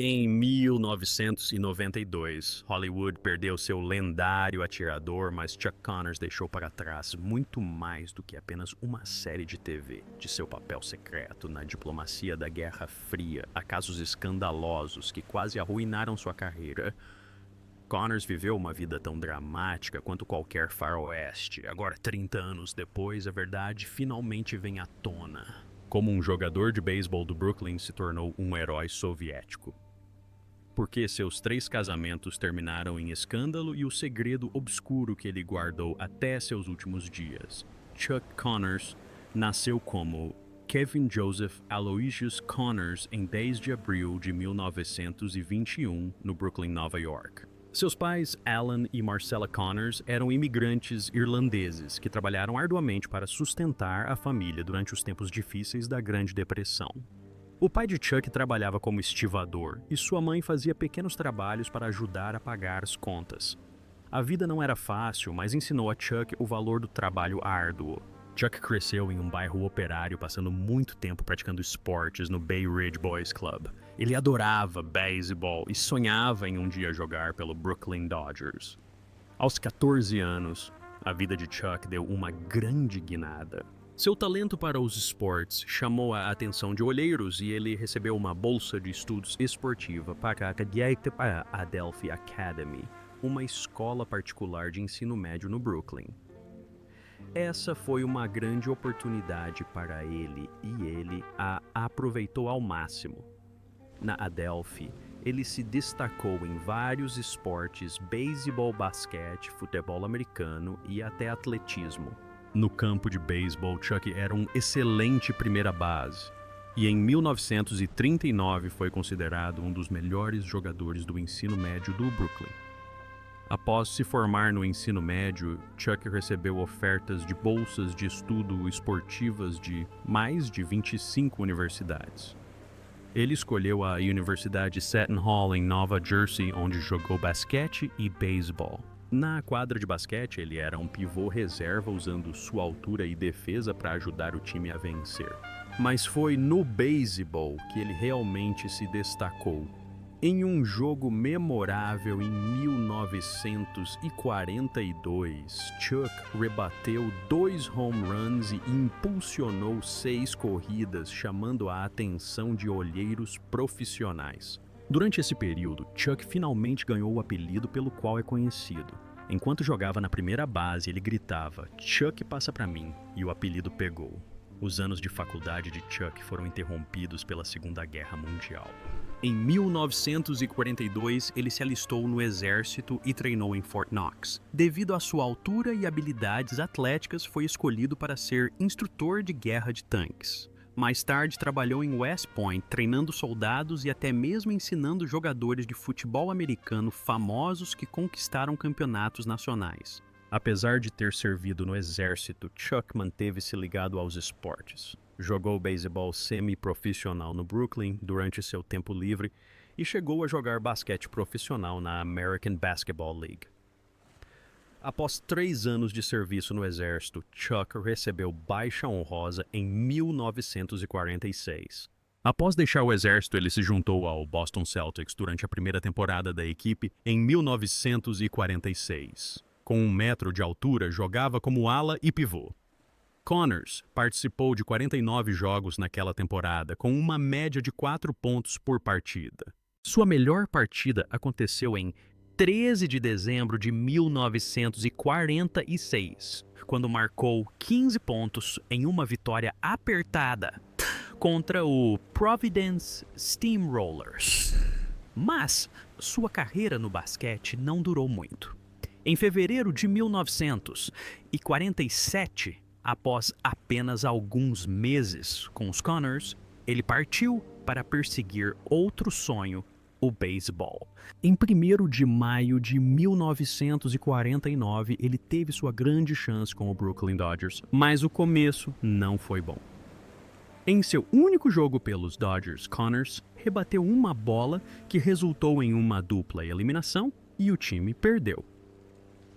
Em 1992, Hollywood perdeu seu lendário atirador, mas Chuck Connors deixou para trás muito mais do que apenas uma série de TV. De seu papel secreto na diplomacia da Guerra Fria a casos escandalosos que quase arruinaram sua carreira, Connors viveu uma vida tão dramática quanto qualquer faroeste. Agora, 30 anos depois, a verdade finalmente vem à tona. Como um jogador de beisebol do Brooklyn se tornou um herói soviético. Porque seus 3 casamentos terminaram em escândalo e o segredo obscuro que ele guardou até seus últimos dias. Chuck Connors nasceu como Kevin Joseph Aloysius Connors em 10 de abril de 1921, no Brooklyn, Nova York. Seus pais, Alan e Marcella Connors, eram imigrantes irlandeses que trabalharam arduamente para sustentar a família durante os tempos difíceis da Grande Depressão. O pai de Chuck trabalhava como estivador e sua mãe fazia pequenos trabalhos para ajudar a pagar as contas. A vida não era fácil, mas ensinou a Chuck o valor do trabalho árduo. Chuck cresceu em um bairro operário, passando muito tempo praticando esportes no Bay Ridge Boys Club. Ele adorava beisebol e sonhava em um dia jogar pelo Brooklyn Dodgers. Aos 14 anos, a vida de Chuck deu uma grande guinada. Seu talento para os esportes chamou a atenção de olheiros e ele recebeu uma bolsa de estudos esportiva para a Adelphi Academy, uma escola particular de ensino médio no Brooklyn. Essa foi uma grande oportunidade para ele e ele a aproveitou ao máximo. Na Adelphi, ele se destacou em vários esportes: beisebol, basquete, futebol americano e até atletismo. No campo de beisebol, Chuck era um excelente primeira base e em 1939 foi considerado um dos melhores jogadores do ensino médio do Brooklyn. Após se formar no ensino médio, Chuck recebeu ofertas de bolsas de estudo esportivas de mais de 25 universidades. Ele escolheu a Universidade Seton Hall em Nova Jersey, onde jogou basquete e beisebol. Na quadra de basquete, ele era um pivô reserva usando sua altura e defesa para ajudar o time a vencer. Mas foi no beisebol que ele realmente se destacou. Em um jogo memorável em 1942, Chuck rebateu 2 home runs e impulsionou 6 corridas, chamando a atenção de olheiros profissionais. Durante esse período, Chuck finalmente ganhou o apelido pelo qual é conhecido. Enquanto jogava na primeira base, ele gritava: "Chuck, passa pra mim", e o apelido pegou. Os anos de faculdade de Chuck foram interrompidos pela Segunda Guerra Mundial. Em 1942, ele se alistou no exército e treinou em Fort Knox. Devido à sua altura e habilidades atléticas, foi escolhido para ser instrutor de guerra de tanques. Mais tarde, trabalhou em West Point, treinando soldados e até mesmo ensinando jogadores de futebol americano famosos que conquistaram campeonatos nacionais. Apesar de ter servido no exército, Chuck manteve-se ligado aos esportes. Jogou beisebol semi-profissional no Brooklyn durante seu tempo livre e chegou a jogar basquete profissional na American Basketball League. Após 3 anos de serviço no exército, Chuck recebeu baixa honrosa em 1946. Após deixar o exército, ele se juntou ao Boston Celtics durante a primeira temporada da equipe em 1946. Com 1 metro de altura, jogava como ala e pivô. Connors participou de 49 jogos naquela temporada, com uma média de 4 pontos por partida. Sua melhor partida aconteceu em 13 de dezembro de 1946, quando marcou 15 pontos em uma vitória apertada contra o Providence Steamrollers. Mas sua carreira no basquete não durou muito. Em fevereiro de 1947, após apenas alguns meses com os Connors, ele partiu para perseguir outro sonho: o beisebol. Em 1º de maio de 1949, ele teve sua grande chance com o Brooklyn Dodgers, mas o começo não foi bom. Em seu único jogo pelos Dodgers, Connors rebateu uma bola que resultou em uma dupla eliminação e o time perdeu.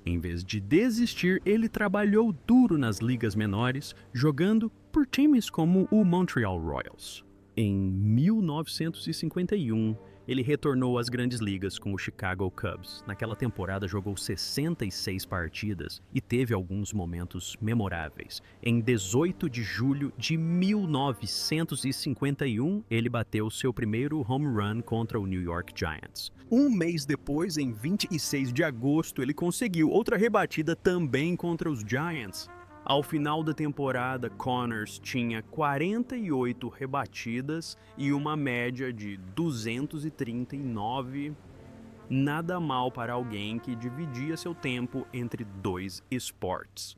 Em vez de desistir, ele trabalhou duro nas ligas menores, jogando por times como o Montreal Royals. Em 1951, Ele retornou às grandes ligas com o Chicago Cubs. Naquela temporada jogou 66 partidas e teve alguns momentos memoráveis. Em 18 de julho de 1951, ele bateu seu primeiro home run contra o New York Giants. Um mês depois, em 26 de agosto, ele conseguiu outra rebatida também contra os Giants. Ao final da temporada, Connors tinha 48 rebatidas e uma média de 239. Nada mal para alguém que dividia seu tempo entre dois esportes.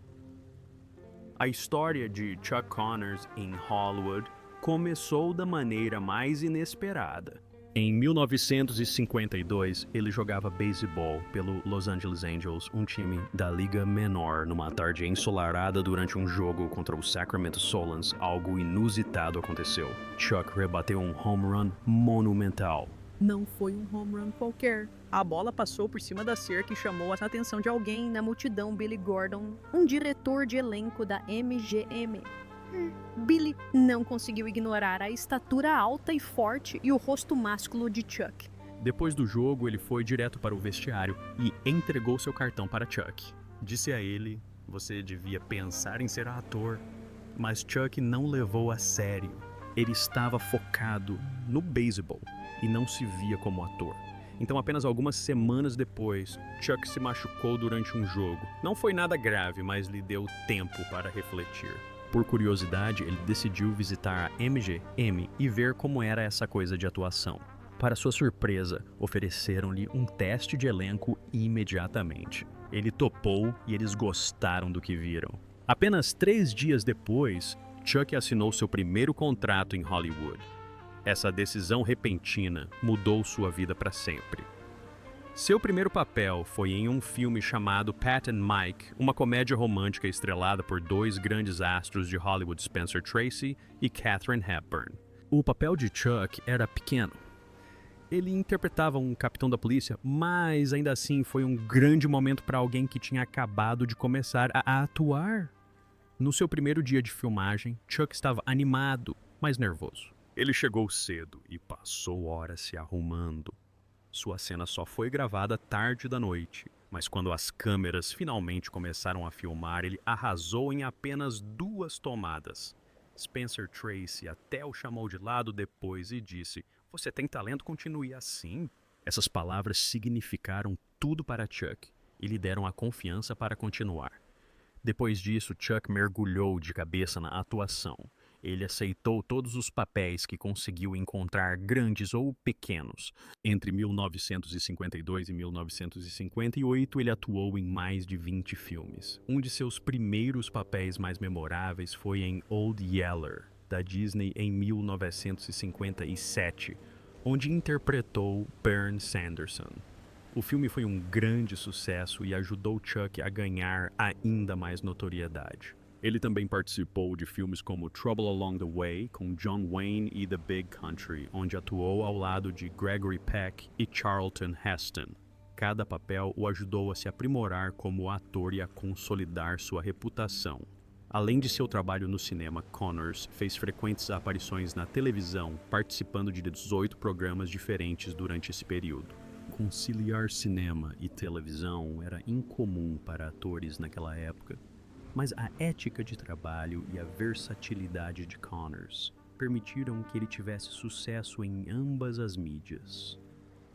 A história de Chuck Connors em Hollywood começou da maneira mais inesperada. Em 1952, ele jogava beisebol pelo Los Angeles Angels, um time da Liga Menor. Numa tarde ensolarada durante um jogo contra o Sacramento Solons, algo inusitado aconteceu. Chuck rebateu um home run monumental. Não foi um home run qualquer. A bola passou por cima da cerca e chamou a atenção de alguém na multidão. Billy Gordon, um diretor de elenco da MGM. Billy não conseguiu ignorar a estatura alta e forte e o rosto másculo de Chuck. Depois do jogo, ele foi direto para o vestiário e entregou seu cartão para Chuck. Disse a ele: "Você devia pensar em ser ator." Mas Chuck não levou a sério. Ele estava focado no beisebol e não se via como ator. Então, apenas algumas semanas depois, Chuck se machucou durante um jogo. Não foi nada grave, mas lhe deu tempo para refletir. Por curiosidade, ele decidiu visitar a MGM e ver como era essa coisa de atuação. Para sua surpresa, ofereceram-lhe um teste de elenco imediatamente. Ele topou e eles gostaram do que viram. Apenas 3 dias depois, Chuck assinou seu primeiro contrato em Hollywood. Essa decisão repentina mudou sua vida para sempre. Seu primeiro papel foi em um filme chamado Pat and Mike, uma comédia romântica estrelada por 2 grandes astros de Hollywood, Spencer Tracy e Katharine Hepburn. O papel de Chuck era pequeno. Ele interpretava um capitão da polícia, mas ainda assim foi um grande momento para alguém que tinha acabado de começar a atuar. No seu primeiro dia de filmagem, Chuck estava animado, mas nervoso. Ele chegou cedo e passou horas se arrumando. Sua cena só foi gravada tarde da noite, mas quando as câmeras finalmente começaram a filmar, ele arrasou em apenas 2 tomadas. Spencer Tracy até o chamou de lado depois e disse: "Você tem talento, continue assim." Essas palavras significaram tudo para Chuck e lhe deram a confiança para continuar. Depois disso, Chuck mergulhou de cabeça na atuação. Ele aceitou todos os papéis que conseguiu encontrar, grandes ou pequenos. Entre 1952 e 1958, ele atuou em mais de 20 filmes. Um de seus primeiros papéis mais memoráveis foi em Old Yeller, da Disney, em 1957, onde interpretou Bernie Sanderson. O filme foi um grande sucesso e ajudou Chuck a ganhar ainda mais notoriedade. Ele também participou de filmes como Trouble Along the Way, com John Wayne, e The Big Country, onde atuou ao lado de Gregory Peck e Charlton Heston. Cada papel o ajudou a se aprimorar como ator e a consolidar sua reputação. Além de seu trabalho no cinema, Connors fez frequentes aparições na televisão, participando de 18 programas diferentes durante esse período. Conciliar cinema e televisão era incomum para atores naquela época, mas a ética de trabalho e a versatilidade de Connors permitiram que ele tivesse sucesso em ambas as mídias.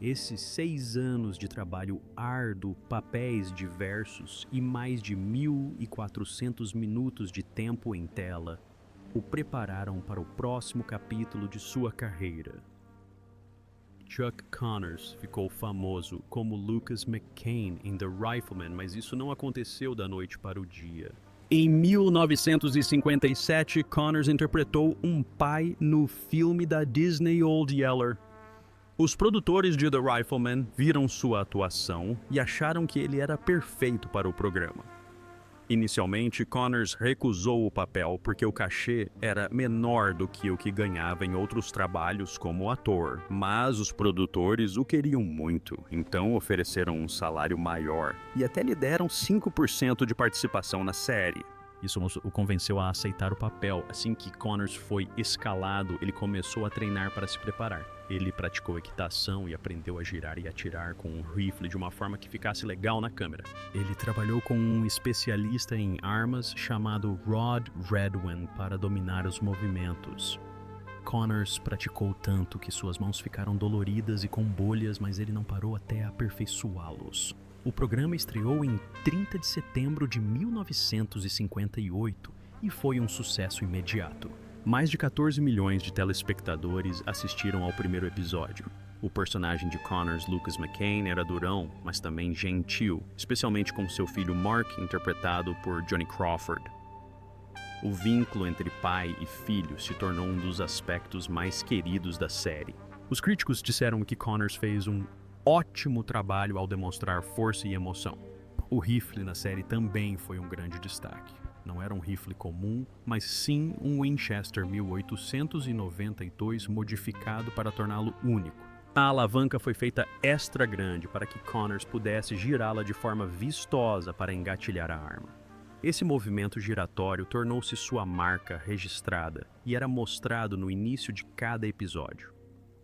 Esses 6 anos de trabalho árduo, papéis diversos e mais de 1.400 minutos de tempo em tela o prepararam para o próximo capítulo de sua carreira. Chuck Connors ficou famoso como Lucas McCain em The Rifleman, mas isso não aconteceu da noite para o dia. Em 1957, Connors interpretou um pai no filme da Disney Old Yeller. Os produtores de The Rifleman viram sua atuação e acharam que ele era perfeito para o programa. Inicialmente, Connors recusou o papel porque o cachê era menor do que o que ganhava em outros trabalhos como ator, mas os produtores o queriam muito, então ofereceram um salário maior e até lhe deram 5% de participação na série. Isso o convenceu a aceitar o papel. Assim que Connors foi escalado, ele começou a treinar para se preparar. Ele praticou equitação e aprendeu a girar e atirar com um rifle de uma forma que ficasse legal na câmera. Ele trabalhou com um especialista em armas chamado Rod Redwin para dominar os movimentos. Connors praticou tanto que suas mãos ficaram doloridas e com bolhas, mas ele não parou até aperfeiçoá-los. O programa estreou em 30 de setembro de 1958 e foi um sucesso imediato. Mais de 14 milhões de telespectadores assistiram ao primeiro episódio. O personagem de Connors, Lucas McCain, era durão, mas também gentil, especialmente com seu filho Mark, interpretado por Johnny Crawford. O vínculo entre pai e filho se tornou um dos aspectos mais queridos da série. Os críticos disseram que Connors fez um ótimo trabalho ao demonstrar força e emoção. O rifle na série também foi um grande destaque. Não era um rifle comum, mas sim um Winchester 1892 modificado para torná-lo único. A alavanca foi feita extra grande para que Connors pudesse girá-la de forma vistosa para engatilhar a arma. Esse movimento giratório tornou-se sua marca registrada e era mostrado no início de cada episódio.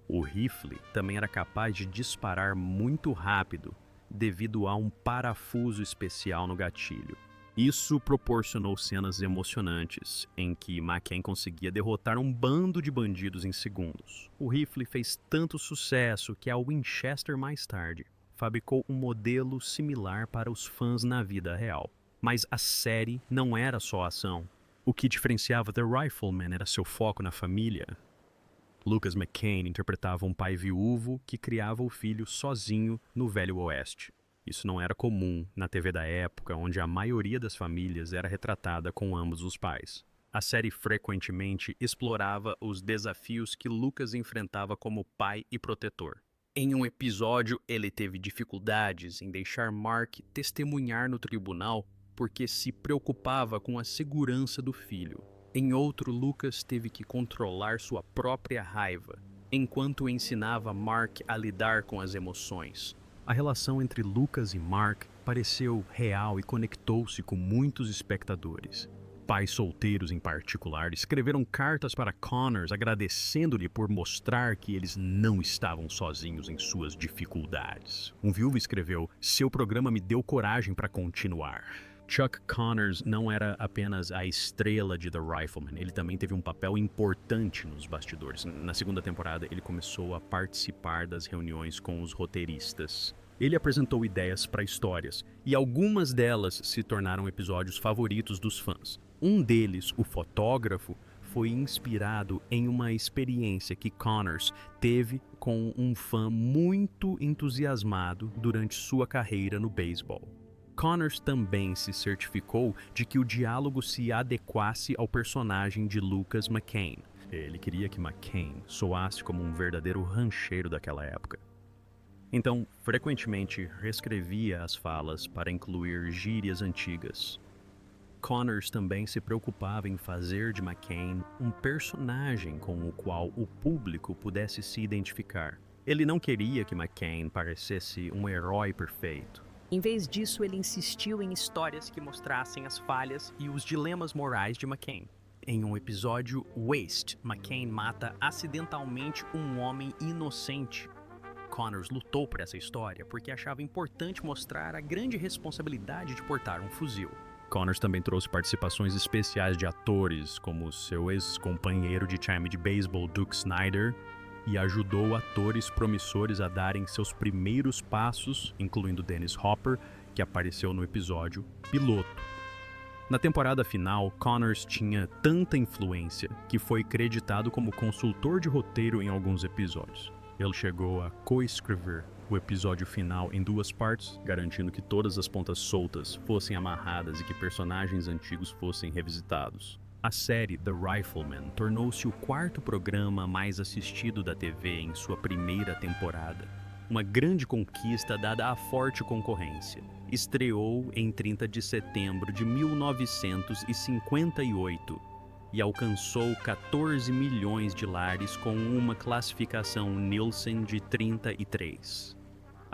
O rifle também era capaz de disparar muito rápido devido a um parafuso especial no gatilho. Isso proporcionou cenas emocionantes, em que McCain conseguia derrotar um bando de bandidos em segundos. O rifle fez tanto sucesso que a Winchester mais tarde fabricou um modelo similar para os fãs na vida real. Mas a série não era só ação. O que diferenciava The Rifleman era seu foco na família. Lucas McCain interpretava um pai viúvo que criava o filho sozinho no Velho Oeste. Isso não era comum na TV da época, onde a maioria das famílias era retratada com ambos os pais. A série frequentemente explorava os desafios que Lucas enfrentava como pai e protetor. Em um episódio, ele teve dificuldades em deixar Mark testemunhar no tribunal porque se preocupava com a segurança do filho. Em outro, Lucas teve que controlar sua própria raiva, enquanto ensinava Mark a lidar com as emoções. A relação entre Lucas e Mark pareceu real e conectou-se com muitos espectadores. Pais solteiros, em particular, escreveram cartas para Connors agradecendo-lhe por mostrar que eles não estavam sozinhos em suas dificuldades. Um viúvo escreveu: "Seu programa me deu coragem para continuar." Chuck Connors não era apenas a estrela de The Rifleman, ele também teve um papel importante nos bastidores. Na segunda temporada, ele começou a participar das reuniões com os roteiristas. Ele apresentou ideias para histórias, e algumas delas se tornaram episódios favoritos dos fãs. Um deles, o fotógrafo, foi inspirado em uma experiência que Connors teve com um fã muito entusiasmado durante sua carreira no beisebol. Connors também se certificou de que o diálogo se adequasse ao personagem de Lucas McCain. Ele queria que McCain soasse como um verdadeiro rancheiro daquela época. Então, frequentemente reescrevia as falas para incluir gírias antigas. Connors também se preocupava em fazer de McCain um personagem com o qual o público pudesse se identificar. Ele não queria que McCain parecesse um herói perfeito. Em vez disso, ele insistiu em histórias que mostrassem as falhas e os dilemas morais de McCain. Em um episódio, Waste, McCain mata acidentalmente um homem inocente. Connors lutou por essa história porque achava importante mostrar a grande responsabilidade de portar um fuzil. Connors também trouxe participações especiais de atores, como seu ex-companheiro de time de beisebol Duke Snider, e ajudou atores promissores a darem seus primeiros passos, incluindo Dennis Hopper, que apareceu no episódio piloto. Na temporada final, Connors tinha tanta influência que foi creditado como consultor de roteiro em alguns episódios. Ele chegou a co-escrever o episódio final em 2 partes, garantindo que todas as pontas soltas fossem amarradas e que personagens antigos fossem revisitados. A série The Rifleman tornou-se o 4º programa mais assistido da TV em sua primeira temporada. Uma grande conquista dada à forte concorrência. Estreou em 30 de setembro de 1958 e alcançou 14 milhões de lares com uma classificação Nielsen de 33.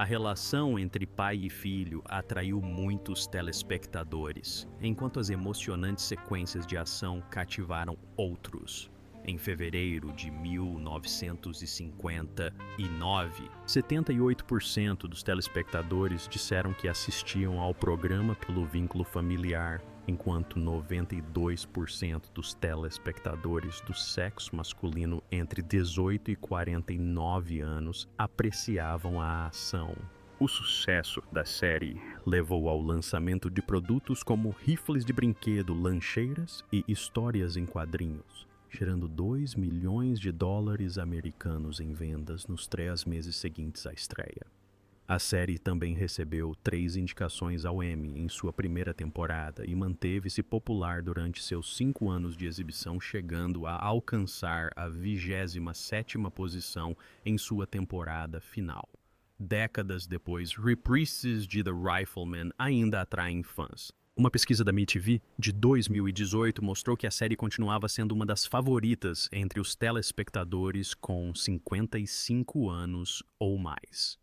A relação entre pai e filho atraiu muitos telespectadores, enquanto as emocionantes sequências de ação cativaram outros. Em fevereiro de 1959, 78% dos telespectadores disseram que assistiam ao programa pelo vínculo familiar, enquanto 92% dos telespectadores do sexo masculino entre 18 e 49 anos apreciavam a ação. O sucesso da série levou ao lançamento de produtos como rifles de brinquedo, lancheiras e histórias em quadrinhos, gerando $2 milhões americanos em vendas nos 3 meses seguintes à estreia. A série também recebeu 3 indicações ao Emmy em sua primeira temporada e manteve-se popular durante seus 5 anos de exibição, chegando a alcançar a 27ª posição em sua temporada final. Décadas depois, reprises de The Rifleman ainda atraem fãs. Uma pesquisa da MTV de 2018 mostrou que a série continuava sendo uma das favoritas entre os telespectadores com 55 anos ou mais.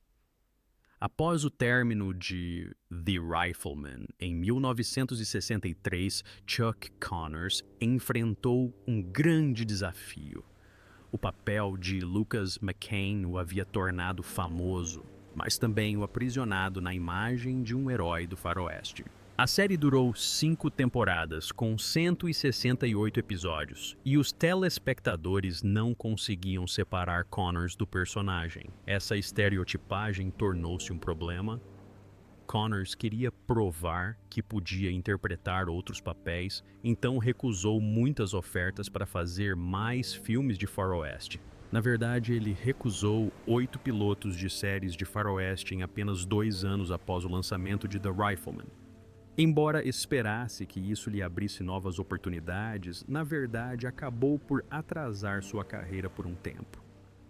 Após o término de The Rifleman, em 1963, Chuck Connors enfrentou um grande desafio. O papel de Lucas McCain o havia tornado famoso, mas também o aprisionado na imagem de um herói do faroeste. A série durou 5 temporadas, com 168 episódios, e os telespectadores não conseguiam separar Connors do personagem. Essa estereotipagem tornou-se um problema. Connors queria provar que podia interpretar outros papéis, então recusou muitas ofertas para fazer mais filmes de faroeste. Na verdade, ele recusou 8 pilotos de séries de faroeste em apenas 2 anos após o lançamento de The Rifleman. Embora esperasse que isso lhe abrisse novas oportunidades, na verdade acabou por atrasar sua carreira por um tempo.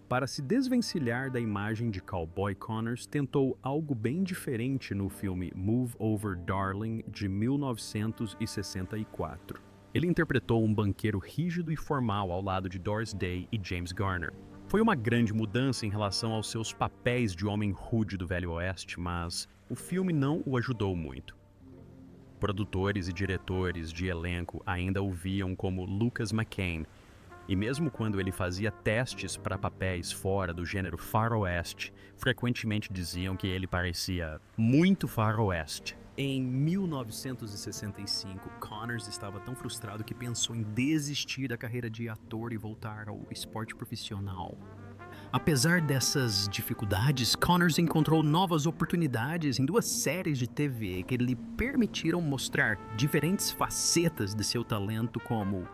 Para se desvencilhar da imagem de cowboy, Connors tentou algo bem diferente no filme Move Over Darling, de 1964. Ele interpretou um banqueiro rígido e formal ao lado de Doris Day e James Garner. Foi uma grande mudança em relação aos seus papéis de homem rude do Velho Oeste, mas o filme não o ajudou muito. Produtores e diretores de elenco ainda o viam como Lucas McCain, e mesmo quando ele fazia testes para papéis fora do gênero faroeste, frequentemente diziam que ele parecia muito faroeste. Em 1965, Connors estava tão frustrado que pensou em desistir da carreira de ator e voltar ao esporte profissional. Apesar dessas dificuldades, Connors encontrou novas oportunidades em 2 séries de TV que lhe permitiram mostrar diferentes facetas de seu talento como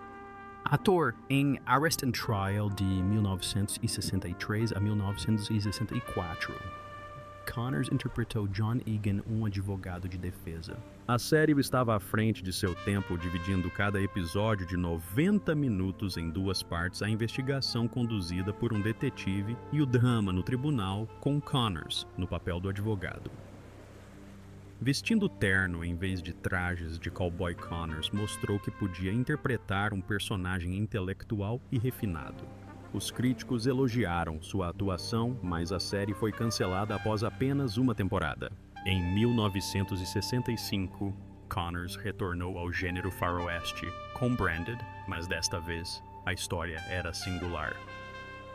ator em Arrest and Trial de 1963 a 1964. Connors interpretou John Egan, um advogado de defesa. A série estava à frente de seu tempo, dividindo cada episódio de 90 minutos em 2 partes, a investigação conduzida por um detetive e o drama no tribunal, com Connors no papel do advogado. Vestindo terno em vez de trajes de cowboy, Connors mostrou que podia interpretar um personagem intelectual e refinado. Os críticos elogiaram sua atuação, mas a série foi cancelada após apenas uma temporada. Em 1965, Connors retornou ao gênero faroeste com Branded, mas desta vez a história era singular.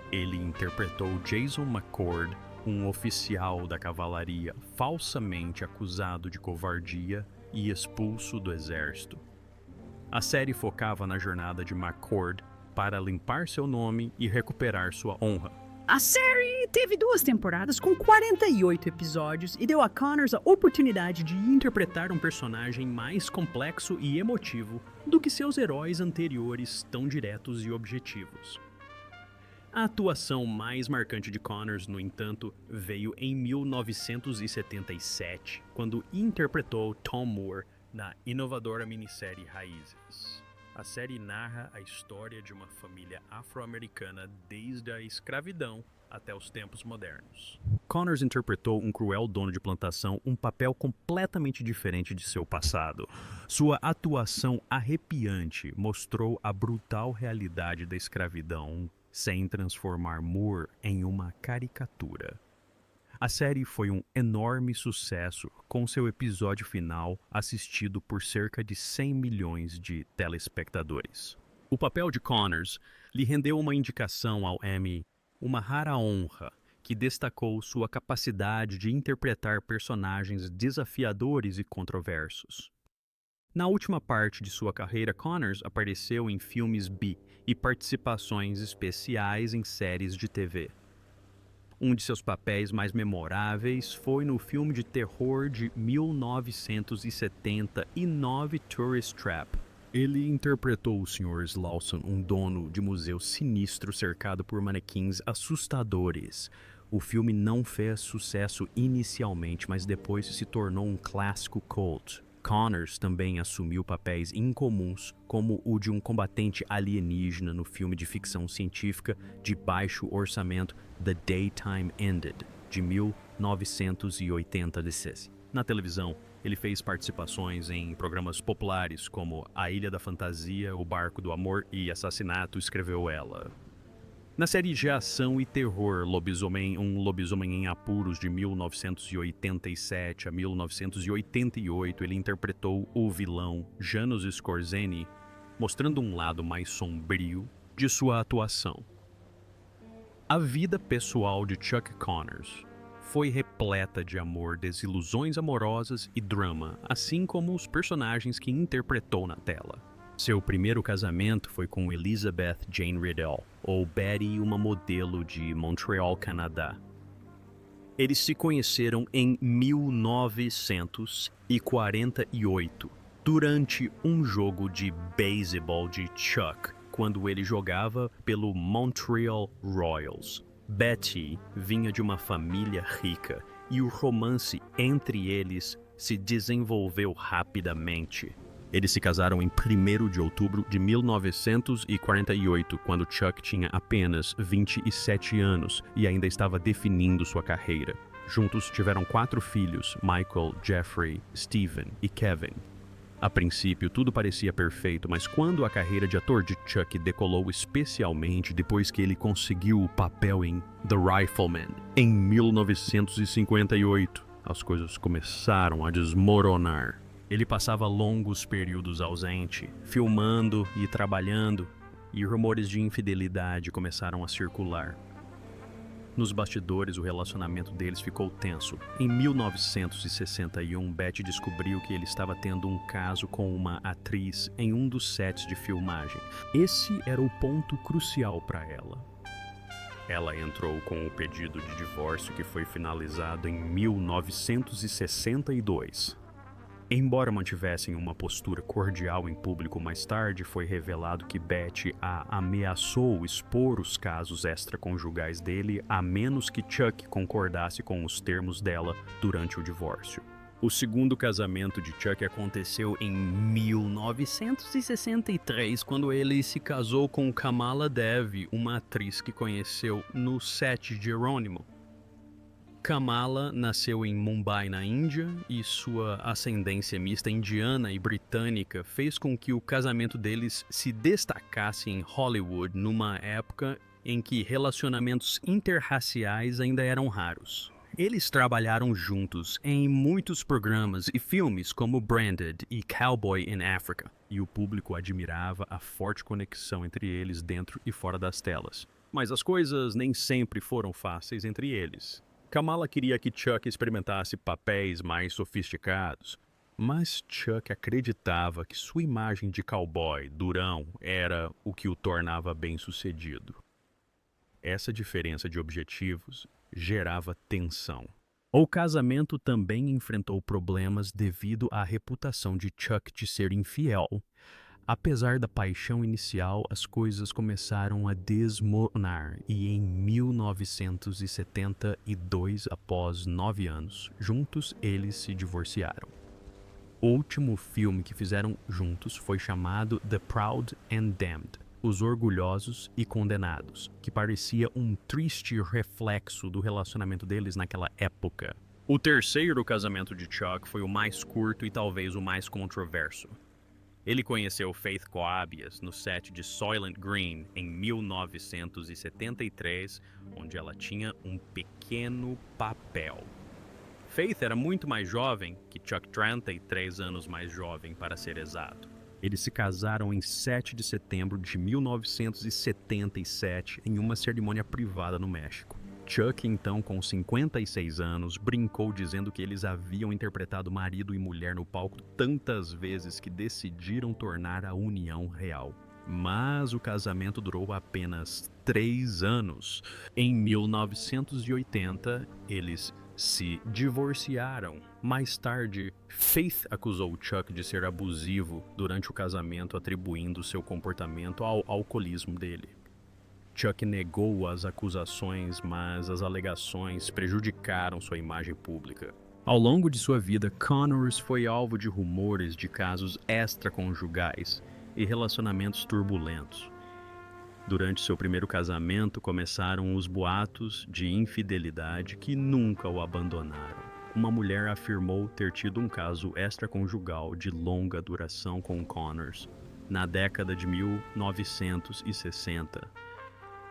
Ele interpretou Jason McCord, um oficial da cavalaria falsamente acusado de covardia e expulso do exército. A série focava na jornada de McCord para limpar seu nome e recuperar sua honra. A série teve 2 temporadas com 48 episódios e deu a Connors a oportunidade de Interpretar um personagem mais complexo e emotivo do que seus heróis anteriores tão diretos e objetivos. A atuação mais marcante de Connors, no entanto, veio em 1977, quando interpretou Tom Moore na inovadora minissérie Raízes. A série narra a história de uma família afro-americana desde a escravidão até os tempos modernos. Connors interpretou um cruel dono de plantação, um papel completamente diferente de seu passado. Sua atuação arrepiante mostrou a brutal realidade da escravidão, sem transformar Moore em uma caricatura. A série foi um enorme sucesso, com seu episódio final assistido por cerca de 100 milhões de telespectadores. O papel de Connors lhe rendeu uma indicação ao Emmy, uma rara honra que destacou sua capacidade de interpretar personagens desafiadores e controversos. Na última parte de sua carreira, Connors apareceu em filmes B e participações especiais em séries de TV. Um de seus papéis mais memoráveis foi no filme de terror de 1979 Tourist Trap. Ele interpretou o Sr. Slauson, um dono de museu sinistro cercado por manequins assustadores. O filme não fez sucesso inicialmente, mas depois se tornou um clássico cult. Connors também assumiu papéis incomuns, como o de um combatente alienígena no filme de ficção científica de baixo orçamento The Daytime Ended, de 1986. Na televisão, ele fez participações em programas populares como A Ilha da Fantasia, O Barco do Amor e Assassinato, escreveu ela. Na série de ação e terror Um Lobisomem em Apuros, de 1987 a 1988, ele interpretou o vilão Janusz Skorzeny, mostrando um lado mais sombrio de sua atuação. A vida pessoal de Chuck Connors foi repleta de amor, desilusões amorosas e drama, assim como os personagens que interpretou na tela. Seu primeiro casamento foi com Elizabeth Jane Riddell, ou Betty, uma modelo de Montreal, Canadá. Eles se conheceram em 1948, durante um jogo de beisebol de Chuck, quando ele jogava pelo Montreal Royals. Betty vinha de uma família rica e o romance entre eles se desenvolveu rapidamente. Eles se casaram em 1º de outubro de 1948, quando Chuck tinha apenas 27 anos e ainda estava definindo sua carreira. Juntos tiveram 4 filhos, Michael, Jeffrey, Stephen e Kevin. A princípio, tudo parecia perfeito, mas quando a carreira de ator de Chuck decolou, especialmente depois que ele conseguiu o papel em The Rifleman, em 1958, as coisas começaram a desmoronar. Ele passava longos períodos ausente, filmando e trabalhando, e rumores de infidelidade começaram a circular. Nos bastidores, o relacionamento deles ficou tenso. Em 1961, Betty descobriu que ele estava tendo um caso com uma atriz em um dos sets de filmagem. Esse era o ponto crucial para ela. Ela entrou com o pedido de divórcio, que foi finalizado em 1962. Embora mantivessem uma postura cordial em público, mais tarde foi revelado que Betty a ameaçou expor os casos extraconjugais dele a menos que Chuck concordasse com os termos dela durante o divórcio. O segundo casamento de Chuck aconteceu em 1963, quando ele se casou com Kamala Devi, uma atriz que conheceu no set de Jerônimo. Kamala nasceu em Mumbai, na Índia, e sua ascendência mista indiana e britânica fez com que o casamento deles se destacasse em Hollywood numa época em que relacionamentos interraciais ainda eram raros. Eles trabalharam juntos em muitos programas e filmes como Branded e Cowboy in Africa, e o público admirava a forte conexão entre eles dentro e fora das telas. Mas as coisas nem sempre foram fáceis entre eles. Kamala queria que Chuck experimentasse papéis mais sofisticados, mas Chuck acreditava que sua imagem de cowboy durão era o que o tornava bem-sucedido. Essa diferença de objetivos gerava tensão. O casamento também enfrentou problemas devido à reputação de Chuck de ser infiel. Apesar da paixão inicial, as coisas começaram a desmoronar e em 1972, após 9 anos, juntos eles se divorciaram. O último filme que fizeram juntos foi chamado The Proud and Damned, Os Orgulhosos e Condenados, que parecia um triste reflexo do relacionamento deles naquela época. O terceiro casamento de Chuck foi o mais curto e talvez o mais controverso. Ele conheceu Faith Coabias no set de Soylent Green em 1973, onde ela tinha um pequeno papel. Faith era muito mais jovem que Chuck Trent, e 3 anos mais jovem para ser exato. Eles se casaram em 7 de setembro de 1977 em uma cerimônia privada no México. Chuck, então com 56 anos, brincou dizendo que eles haviam interpretado marido e mulher no palco tantas vezes que decidiram tornar a união real. Mas o casamento durou apenas 3 anos. Em 1980, eles se divorciaram. Mais tarde, Faith acusou Chuck de ser abusivo durante o casamento, atribuindo seu comportamento ao alcoolismo dele. Chuck negou as acusações, mas as alegações prejudicaram sua imagem pública. Ao longo de sua vida, Connors foi alvo de rumores de casos extraconjugais e relacionamentos turbulentos. Durante seu primeiro casamento, começaram os boatos de infidelidade que nunca o abandonaram. Uma mulher afirmou ter tido um caso extraconjugal de longa duração com Connors na década de 1960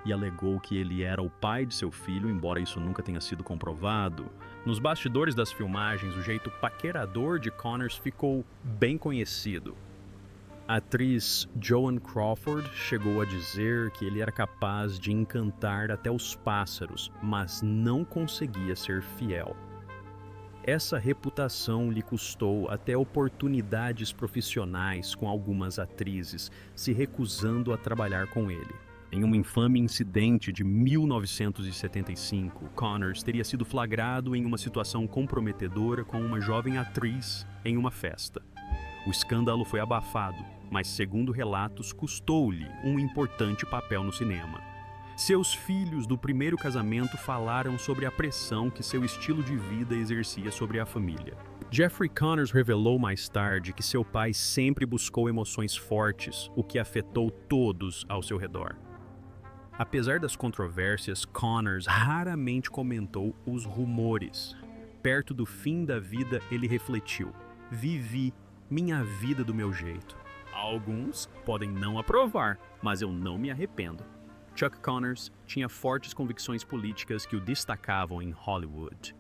e alegou que ele era o pai de seu filho, embora isso nunca tenha sido comprovado. Nos bastidores das filmagens, o jeito paquerador de Connors ficou bem conhecido. A atriz Joan Crawford chegou a dizer que ele era capaz de encantar até os pássaros, mas não conseguia ser fiel. Essa reputação lhe custou até oportunidades profissionais com algumas atrizes, se recusando a trabalhar com ele. Em um infame incidente de 1975, Connors teria sido flagrado em uma situação comprometedora com uma jovem atriz em uma festa. O escândalo foi abafado, mas, segundo relatos, custou-lhe um importante papel no cinema. Seus filhos do primeiro casamento falaram sobre a pressão que seu estilo de vida exercia sobre a família. Jeffrey Connors revelou mais tarde que seu pai sempre buscou emoções fortes, o que afetou todos ao seu redor. Apesar das controvérsias, Connors raramente comentou os rumores. Perto do fim da vida, ele refletiu: vivi minha vida do meu jeito. Alguns podem não aprovar, mas eu não me arrependo. Chuck Connors tinha fortes convicções políticas que o destacavam em Hollywood.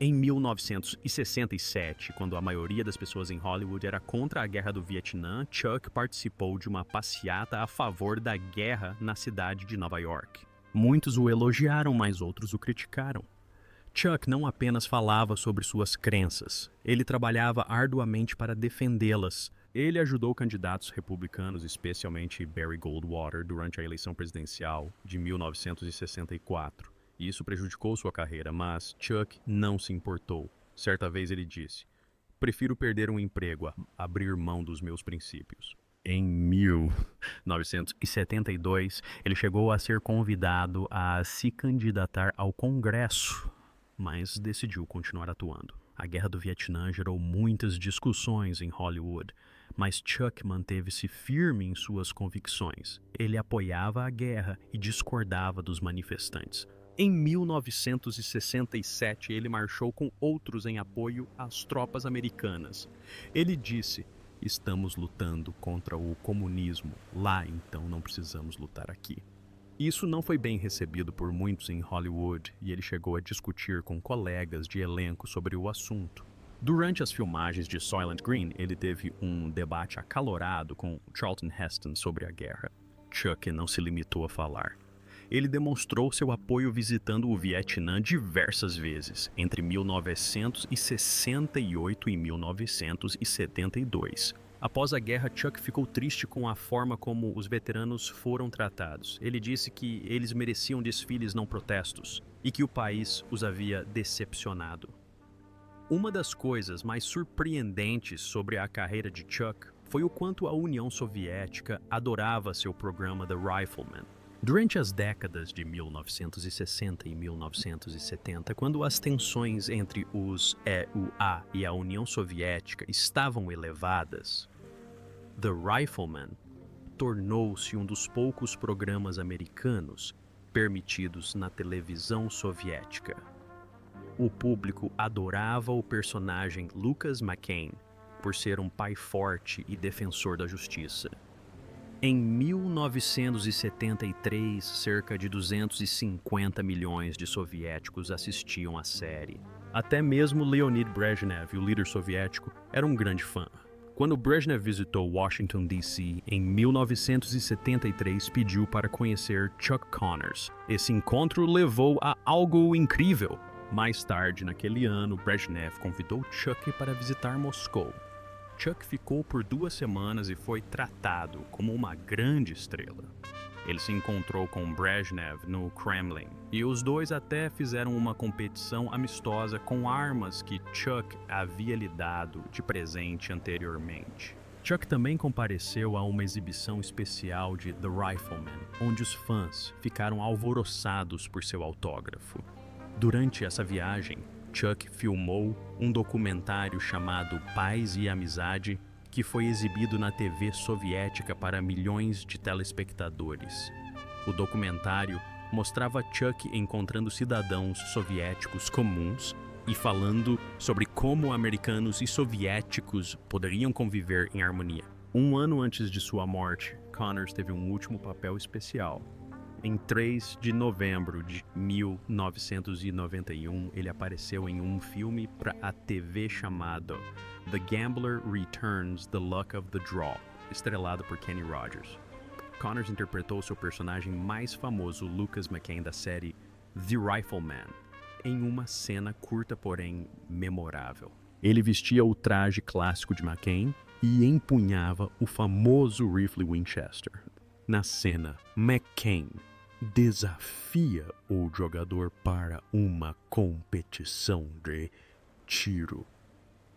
Em 1967, quando a maioria das pessoas em Hollywood era contra a Guerra do Vietnã, Chuck participou de uma passeata a favor da guerra na cidade de Nova York. Muitos o elogiaram, mas outros o criticaram. Chuck não apenas falava sobre suas crenças, ele trabalhava arduamente para defendê-las. Ele ajudou candidatos republicanos, especialmente Barry Goldwater, durante a eleição presidencial de 1964. E isso prejudicou sua carreira, mas Chuck não se importou. Certa vez ele disse: "Prefiro perder um emprego a abrir mão dos meus princípios." Em 1972, ele chegou a ser convidado a se candidatar ao Congresso, mas decidiu continuar atuando. A Guerra do Vietnã gerou muitas discussões em Hollywood, mas Chuck manteve-se firme em suas convicções. Ele apoiava a guerra e discordava dos manifestantes. Em 1967, ele marchou com outros em apoio às tropas americanas. Ele disse: "Estamos lutando contra o comunismo. Lá, então, não precisamos lutar aqui." Isso não foi bem recebido por muitos em Hollywood e ele chegou a discutir com colegas de elenco sobre o assunto. Durante as filmagens de Soylent Green, ele teve um debate acalorado com Charlton Heston sobre a guerra. Chuck não se limitou a falar. Ele demonstrou seu apoio visitando o Vietnã diversas vezes, entre 1968 e 1972. Após a guerra, Chuck ficou triste com a forma como os veteranos foram tratados. Ele disse que eles mereciam desfiles, não protestos, e que o país os havia decepcionado. Uma das coisas mais surpreendentes sobre a carreira de Chuck foi o quanto a União Soviética adorava seu programa The Rifleman. Durante as décadas de 1960 e 1970, quando as tensões entre os EUA e a União Soviética estavam elevadas, The Rifleman tornou-se um dos poucos programas americanos permitidos na televisão soviética. O público adorava o personagem Lucas McCain, por ser um pai forte e defensor da justiça. Em 1973, cerca de 250 milhões de soviéticos assistiam à série. Até mesmo Leonid Brezhnev, o líder soviético, era um grande fã. Quando Brezhnev visitou Washington, D.C., em 1973, pediu para conhecer Chuck Connors. Esse encontro levou a algo incrível. Mais tarde, naquele ano, Brezhnev convidou Chuck para visitar Moscou. Chuck ficou por 2 semanas e foi tratado como uma grande estrela. Ele se encontrou com Brezhnev no Kremlin e os dois até fizeram uma competição amistosa com armas que Chuck havia lhe dado de presente anteriormente. Chuck também compareceu a uma exibição especial de The Rifleman, onde os fãs ficaram alvoroçados por seu autógrafo. Durante essa viagem, Chuck filmou um documentário chamado Paz e Amizade, que foi exibido na TV soviética para milhões de telespectadores. O documentário mostrava Chuck encontrando cidadãos soviéticos comuns e falando sobre como americanos e soviéticos poderiam conviver em harmonia. 1 ano antes de sua morte, Connors teve um último papel especial. Em 3 de novembro de 1991, ele apareceu em um filme para a TV chamado The Gambler Returns: The Luck of the Draw, estrelado por Kenny Rogers. Connors interpretou seu personagem mais famoso, Lucas McCain, da série The Rifleman, em uma cena curta, porém memorável. Ele vestia o traje clássico de McCain e empunhava o famoso rifle Winchester. Na cena, McCain desafia o jogador para uma competição de tiro.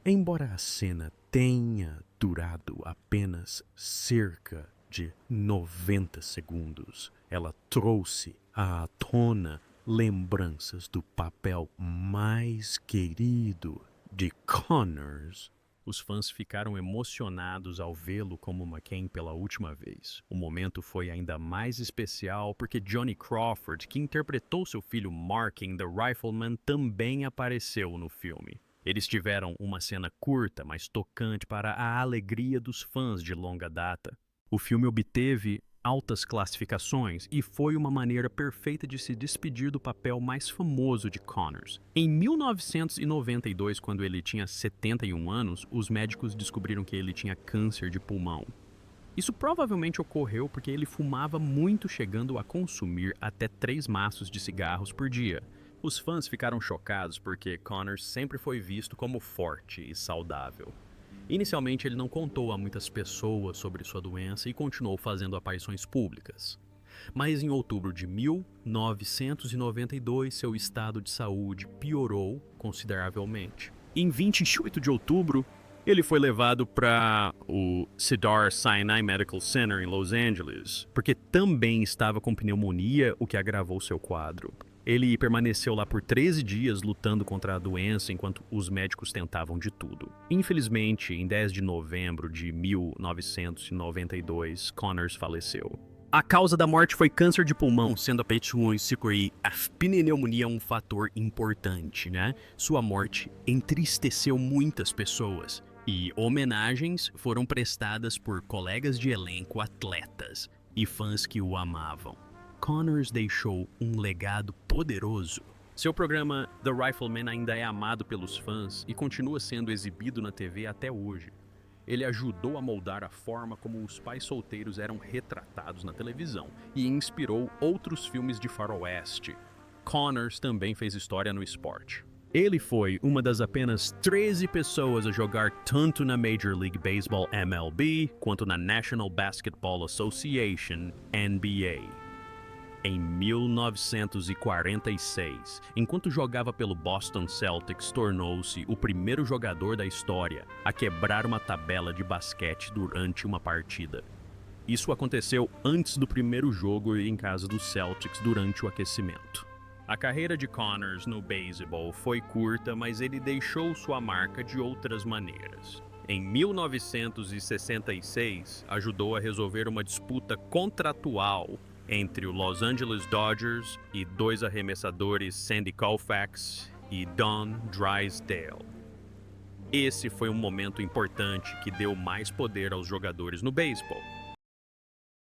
Embora a cena tenha durado apenas cerca de 90 segundos, ela trouxe à tona lembranças do papel mais querido de Connors. Os fãs ficaram emocionados ao vê-lo como McCain pela última vez. O momento foi ainda mais especial porque Johnny Crawford, que interpretou seu filho Mark em The Rifleman, também apareceu no filme. Eles tiveram uma cena curta, mas tocante para a alegria dos fãs de longa data. O filme obteve altas classificações e foi uma maneira perfeita de se despedir do papel mais famoso de Connors. Em 1992, quando ele tinha 71 anos, os médicos descobriram que ele tinha câncer de pulmão. Isso provavelmente ocorreu porque ele fumava muito, chegando a consumir até 3 maços de cigarros por dia. Os fãs ficaram chocados porque Connors sempre foi visto como forte e saudável. Inicialmente, ele não contou a muitas pessoas sobre sua doença e continuou fazendo aparições públicas. Mas em outubro de 1992, seu estado de saúde piorou consideravelmente. Em 28 de outubro, ele foi levado para o Cedars-Sinai Medical Center em Los Angeles, porque também estava com pneumonia, o que agravou seu quadro. Ele permaneceu lá por 13 dias lutando contra a doença enquanto os médicos tentavam de tudo. Infelizmente, em 10 de novembro de 1992, Connors faleceu. A causa da morte foi câncer de pulmão, sendo a pneumonia um fator importante, né? Sua morte entristeceu muitas pessoas e homenagens foram prestadas por colegas de elenco, atletas e fãs que o amavam. Connors deixou um legado poderoso. Seu programa The Rifleman ainda é amado pelos fãs e continua sendo exibido na TV até hoje. Ele ajudou a moldar a forma como os pais solteiros eram retratados na televisão e inspirou outros filmes de faroeste. Connors também fez história no esporte. Ele foi uma das apenas 13 pessoas a jogar tanto na Major League Baseball MLB quanto na National Basketball Association NBA. Em 1946, enquanto jogava pelo Boston Celtics, tornou-se o primeiro jogador da história a quebrar uma tabela de basquete durante uma partida. Isso aconteceu antes do primeiro jogo em casa dos Celtics durante o aquecimento. A carreira de Connors no beisebol foi curta, mas ele deixou sua marca de outras maneiras. Em 1966, ajudou a resolver uma disputa contratual entre o Los Angeles Dodgers e 2 arremessadores, Sandy Koufax e Don Drysdale. Esse foi um momento importante que deu mais poder aos jogadores no beisebol.